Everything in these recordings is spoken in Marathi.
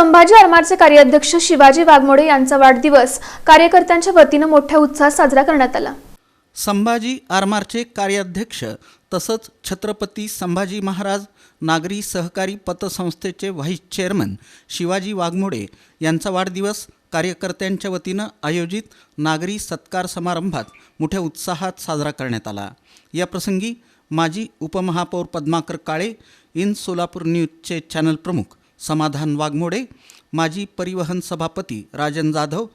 संभाजी आरमारचे कार्याध्यक्ष शिवाजी वाघमोडे यांचा वाढदिवस कार्यकर्त्यांच्या वतीने मोठ्या उत्साहात साजरा करण्यात आला। संभाजी आरमारचे कार्याध्यक्ष तसंच छत्रपती संभाजी महाराज नागरी सहकारी पतसंस्थेचे व्हाईस चेअरमन शिवाजी वाघमोडे यांचा वाढदिवस कार्यकर्त्यांच्या वतीने आयोजित नागरी सत्कार समारंभात मोठ्या उत्साहात साजरा करण्यात आला। या प्रसंगी माजी उपमहापौर पद्माकर काळे, इन सोलापूर न्यूजचे चॅनल प्रमुख समाधान वाघमोडे, माजी परिवहन सभापती राजन जाधव,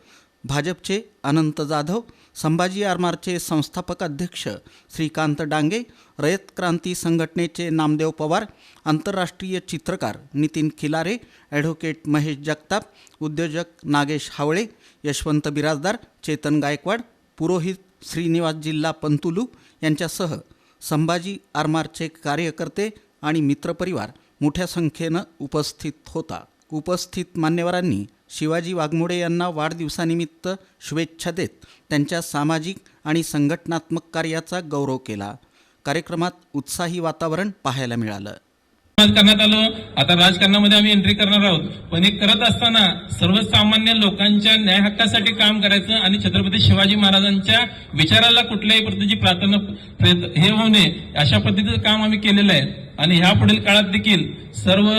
भाजपचे अनंत जाधव, संभाजी आरमारचे संस्थापक अध्यक्ष श्रीकांत डांगे, रयत क्रांती संघटनेचे नामदेव पवार, आंतरराष्ट्रीय चित्रकार नितीन खिलारे, ॲडव्होकेट महेश जगताप, उद्योजक नागेश हावळे, यशवंत बिराजदार, चेतन गायकवाड, पुरोहित श्रीनिवास जिल्हा पंतुलू यांच्यासह संभाजी आरमारचे कार्यकर्ते आणि मित्रपरिवार मोठ्या संख्येनं उपस्थित होता। उपस्थित मान्यवरांनी शिवाजी वाघमोडे यांना वाढदिवसानिमित्त शुभेच्छा देत त्यांच्या सामाजिक आणि संघटनात्मक कार्याचा गौरव केला। कार्यक्रमात उत्साही वातावरण पाहायला मिळालं। करण्यात आलो। आता राजकारणामध्ये आम्ही एंट्री करणार आहोत, पण हे करत असताना सर्वसामान्य लोकांच्या न्याय हक्कासाठी काम करायचं आणि छत्रपती शिवाजी महाराजांच्या विचाराला कुठल्याही पद्धतीची प्रार्थना हे होऊ नये अशा पद्धतीचं काम आम्ही केलेलं आहे। आणि ह्या पुढील काळात देखील सर्व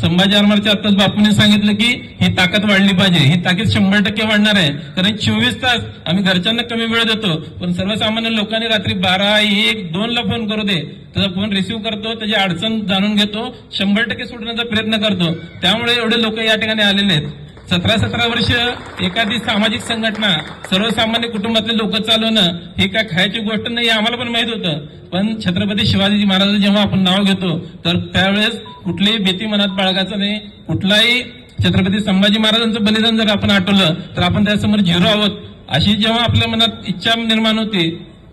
संभाजी आरमारच्या आत्ताच बापूंनी सांगितलं की ही ताकद वाढली पाहिजे। ही ताकद 100% वाढणार आहे, कारण 24 तास आम्ही घरच्यांना कमी वेळ देतो, पण सर्वसामान्य लोकांनी रात्री 12, 1, 2ला फोन करू दे, त्याचा फोन रिसिव्ह करतो, त्याची अडचण जाणून घेतो, 100% सोडण्याचा प्रयत्न करतो। त्यामुळे एवढे लोक या ठिकाणी आलेले आहेत। 17 वर्ष एखादी सामाजिक संघटना सर्वसामान्य कुटुंबातले लोक चालवणं ही काय खायची गोष्ट नाही, आम्हाला पण माहित होतं। पण छत्रपती शिवाजी महाराज जेव्हा आपण नाव घेतो तर त्यावेळेस कुठलीही भीती मनात बाळगायचं नाही। कुठलाही छत्रपती संभाजी महाराजांचं बलिदान जर आपण आठवलं तर आपण त्यासमोर झिरो आहोत अशी जेव्हा आपल्या मनात इच्छा निर्माण होते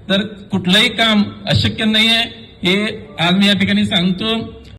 तर कुठलंही काम अशक्य नाहीये हे आज मी या ठिकाणी सांगतो।